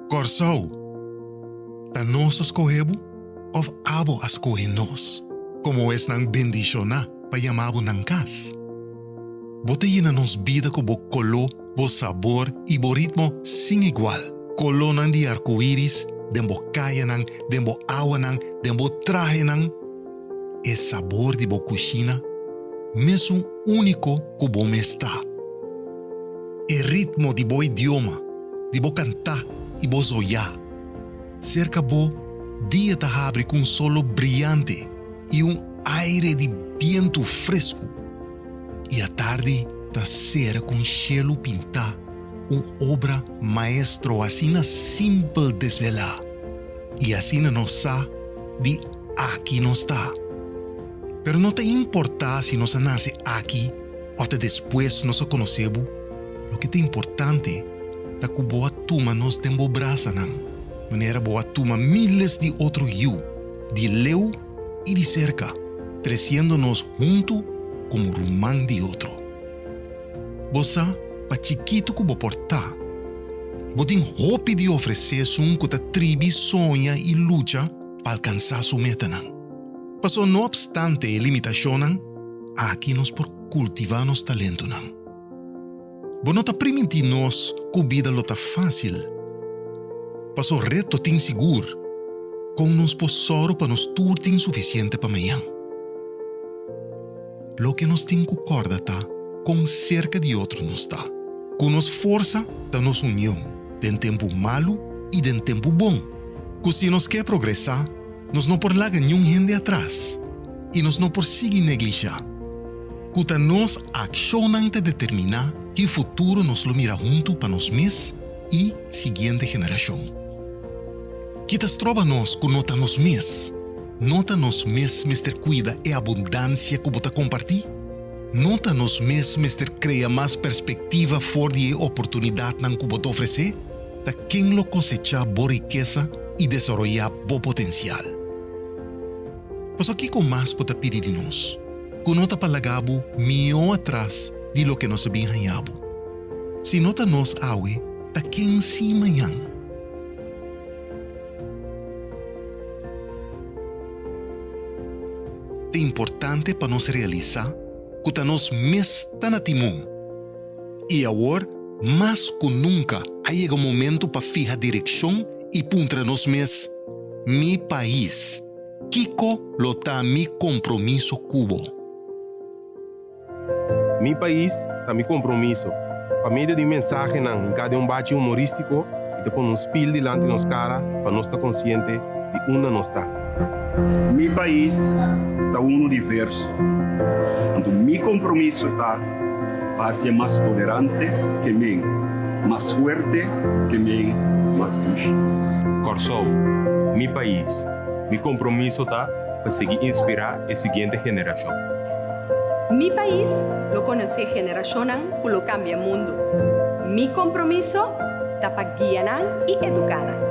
Corsou, ta nós escorrebo, of abo escorre nós, como es nang bendiciona, pa yamabo nang kas. Botei na nos vida ko bo color, bo sabor e bo ritmo sin igual. Color nang di arco-iris, den bo kaya nang, den bo awa nang, den bo traje nang. E sabor di bo cucina, mesmo único ko bo me está. E ritmo di bo idioma, di bo cantar e bo zoiar. Cerca bo, dia ta abre com solo brilhante e aire de viento fresco. E à tarde ta cera com cielo pintar, obra maestro assim na simple desvelar. E assim não sa de aqui não está. Pero não te importa se nós nasce aqui ou até depois nós conhecemos. O que é importante é que boa turma nos demobraça não. Maneira boa turma miles de outros eu, de leu e de cerca, crescendo-nos junto como rumán de outro. Você, para chiquito que você portar, você tem hope de oferecer um que a tribo sonha e luta para alcançar sua meta. Mas não obstante a limitação, aqui nós por cultivar nosso talento. Você não está permitindo nós que a vida está fácil. Mas o reto tem seguro, com nos posoro para nos tudo tem suficiente para amanhã. Lo que nos tem que acordar tá, com cerca de outro nos está. Com nos força da nossa união, de tempo malo e de tempo bom. Que se nos quer progressar, nós não por largar nenhum gente atrás e nós não por seguir neglijar. Que tá nós accionando determinar que o futuro nos lo mira junto para nós mesmos e seguinte geração. Que tas trova nós que nota nos mesmos. Nota nos mesmos ter cuida e abundância que você compartilha. Nota nos mesmos ter cria mais perspectiva fora e oportunidade que você oferecer. Da quem lo cosechar boa riqueza e desenvolver bom potencial. Mas aqui com mais pode pedir de nós. Que nota palagabo melhor atrás de lo que nós sabemos ganhabo. Se nota nos awe, da quem se manhã. É importante para nós realizar que nós mesmos estamos na timão. E agora, mais que nunca, chega o momento para fijar direção e puntra nós mesmos. Mi país, Kiko lo tá mi compromisso cubo. Mi país tá mi compromisso. Para meio de mensagem em cada bate humorístico e te põe um spil diante de nos cara para nós estar consciente de onde nós está. Mi país está um universo. Então, mi compromisso está para ser mais tolerante que mim, mais forte que mim, mais justo. Corsou, mi país, mi compromisso está para seguir inspirar a seguinte geração. Mi país lo conoce generación que lo cambia mundo. Mi compromiso está para guiar y educar.